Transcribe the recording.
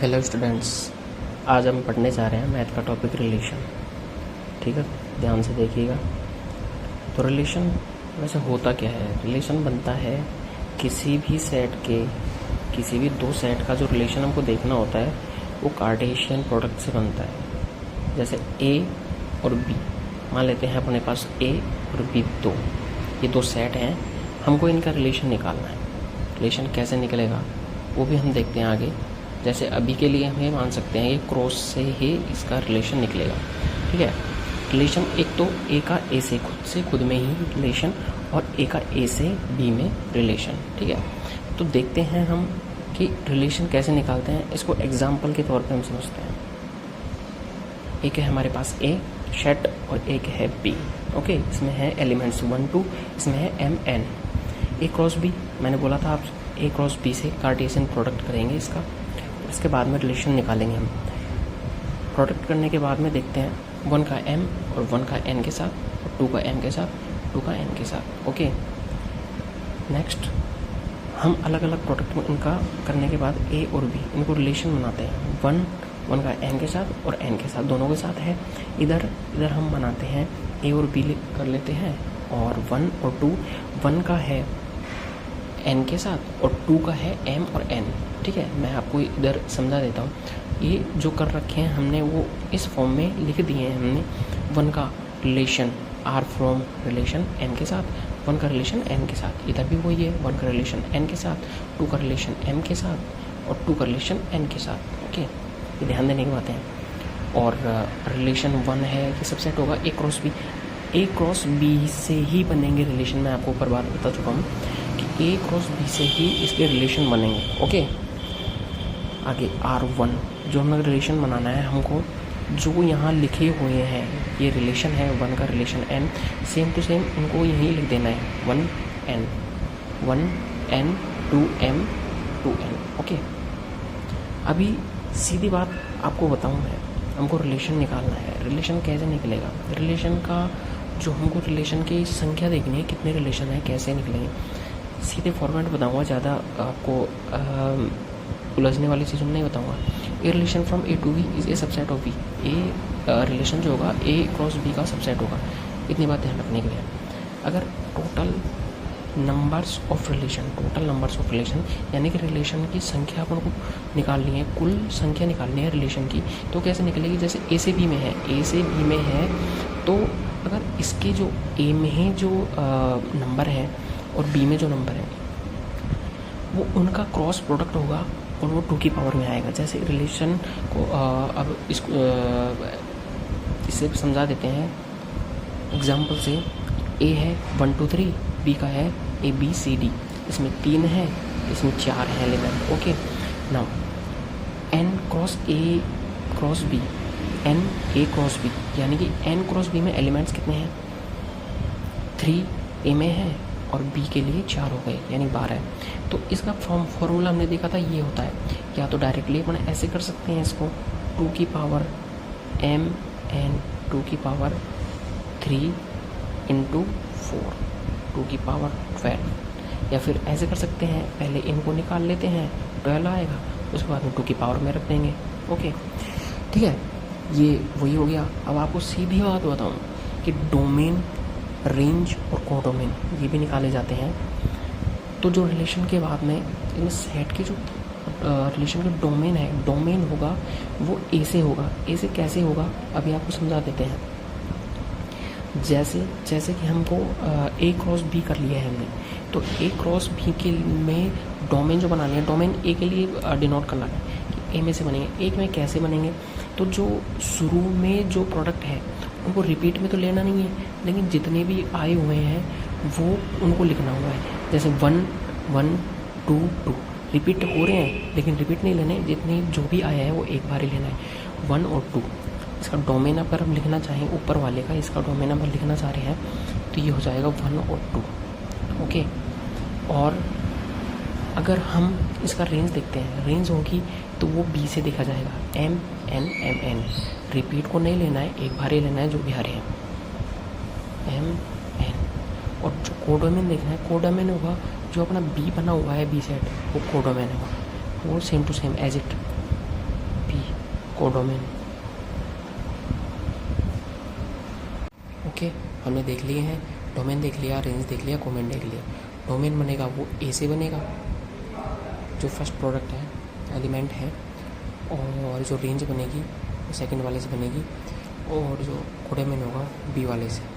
Hello students, आज हम पढ़ने जा रहे हैं मैथ का टॉपिक रिलेशन। ठीक है, ध्यान से देखिएगा। तो रिलेशन वैसे होता क्या है? रिलेशन बनता है किसी भी सेट के, किसी भी दो सेट का जो रिलेशन हमको देखना होता है वो कार्टेशियन प्रोडक्ट से बनता है। जैसे ए और बी, मान लेते हैं अपने पास ए और बी दो, ये दो सेट हैं, हमको इनका रिलेशन निकालना है। रिलेशन कैसे निकलेगा वो भी हम देखते हैं आगे। जैसे अभी के लिए हमें मान सकते हैं ये क्रॉस से ही इसका रिलेशन निकलेगा। ठीक है, रिलेशन एक तो ए का ए से खुद में ही रिलेशन, और ए का ए से बी में रिलेशन। ठीक है, तो देखते हैं हम कि रिलेशन कैसे निकालते हैं। इसको एग्जाम्पल के तौर पे हम समझते हैं। एक है हमारे पास ए सेट और एक है बी। ओके, इसमें है एलिमेंट्स 1 2, इसमें है M N. A cross B, मैंने बोला था आप ए क्रॉस बी से कार्टेशियन प्रोडक्ट करेंगे इसका, इसके बाद में रिलेशन निकालेंगे हम। प्रोडक्ट करने के बाद में देखते हैं 1 का m और 1 का n के साथ, और 2 का m के साथ, 2 का n के साथ। ओके, नेक्स्ट हम अलग अलग प्रोडक्ट में इनका करने के बाद a और b इनको रिलेशन बनाते हैं। 1 का m के साथ और n के साथ, दोनों के साथ है। इधर हम बनाते हैं a और b कर लेते हैं, और 1 और 2, 1 का है n के साथ और 2 का है m और n। ठीक है, मैं आपको इधर समझा देता हूँ। ये जो कर रखे हैं हमने वो इस फॉर्म में लिख दिए हैं हमने। 1 का relation r from relation n के साथ, 1 का रिलेशन n के साथ, इधर भी वही है। 1 का रिलेशन n के साथ, 2 का रिलेशन m के साथ और 2 का रिलेशन n के साथ। ओके, ये ध्यान देने की बातें हैं। और रिलेशन 1 है कि सबसेट होगा A cross B. A cross B से ही बनेंगे रिलेशन। मैं आपको ऊपर बात बता चुका हूँ कि ए क्रॉस बी से ही इसके रिलेशन बनेंगे। ओके, आगे R1 जो हमें रिलेशन बनाना है हमको, जो यहाँ लिखे हुए हैं ये रिलेशन है 1 का relation n, same to same इनको यहीं लिख देना है। 1n 2m 2n। ओके, अभी सीधी बात आपको बताऊँ मैं, हमको रिलेशन निकालना है। रिलेशन कैसे निकलेगा? रिलेशन का जो हमको रिलेशन की संख्या देखनी है, कितने रिलेशन है, कैसे निकलेंगे, सीधे फॉर्मेट बताऊँगा, ज़्यादा आपको उलझने वाली चीज़ नहीं बताऊंगा। A relation from A to B is a subset of B. A relation जो होगा ए क्रॉस बी का सबसेट होगा। इतनी बात ध्यान रखने के लिए, अगर टोटल नंबर्स ऑफ रिलेशन यानी कि रिलेशन की संख्या अपन को निकालनी है, कुल संख्या निकालनी है रिलेशन की, तो कैसे निकलेगी? जैसे ए से बी में है, ए से बी में है, तो अगर इसके जो ए में जो नंबर है और बी में जो नंबर है वो उनका क्रॉस प्रोडक्ट होगा और वो 2 की पावर में आएगा। जैसे रिलेशन को अब इसको इससे समझा देते हैं एग्जाम्पल से। ए है 1 2 3, बी का है ए बी सी डी, इसमें 3 है, इसमें 4 है element. Okay, now n cross A cross B, n A cross B, यानी कि एन क्रॉस बी में एलिमेंट्स कितने हैं? 3 ए में है और बी के लिए 4 हो गए, यानी 12 है। तो इसका फॉर्मूला हमने देखा था, ये होता है। या तो डायरेक्टली अपन ऐसे कर सकते हैं इसको, 2 की पावर m n 2 की पावर 3 इंटू 4, 2 की पावर 12। या फिर ऐसे कर सकते हैं, पहले इनको निकाल लेते हैं, 12 आएगा, उसके बाद में 2 की पावर में रख देंगे। ओके, ठीक है, ये वही हो गया। अब आपको सीधी बात बताऊँ कि डोमेन, रेंज और कोडोमेन ये भी निकाले जाते हैं। तो जो रिलेशन के बाद में इन सेट की जो रिलेशन का डोमेन है, डोमेन होगा वो ए से होगा। ए से कैसे होगा अभी आपको समझा देते हैं। जैसे कि हमको ए क्रॉस बी कर लिया है हमने, तो ए क्रॉस बी के में डोमेन जो बनानी है, डोमेन ए के लिए डिनोट करना है कि ए में से बनेंगे। ए में कैसे बनेंगे? तो जो शुरू में जो प्रोडक्ट है उनको रिपीट में तो लेना नहीं है, लेकिन जितने भी आए हुए हैं वो उनको लिखना हुआ है। जैसे 1 1 2 2 रिपीट हो रहे हैं, लेकिन रिपीट नहीं लेने, जितने जो भी आया है वो एक बार ही लेना है। 1 और 2, इसका डोमेन अगर हम लिखना चाहें ऊपर वाले का, इसका डोमेन अगर लिखना चाह रहे हैं तो ये हो जाएगा 1 और 2। ओके, और अगर हम इसका रेंज देखते हैं, रेंज होगी तो वो बी से देखा जाएगा, m n m n। Repeat को नहीं लेना है, एक बार ही लेना है जो भी आ रहे हैं, m n। और जो कोडोमेन देखना है, कोडोमेन होगा जो अपना बी बना हुआ है, बी सेट, वो कोडोमेन होगा, वो same to same as it codomain. Okay, हमने देख लिए हैं, डोमेन देख लिया, रेंज देख लिया, कोमेन देख लिया। डोमेन बनेगा वो ए से बनेगा, जो फर्स्ट प्रोडक्ट है, एलिमेंट है, और जो रेंज बनेगी वो सेकंड वाले से बनेगी, और जो कोडोमेन होगा बी वाले से।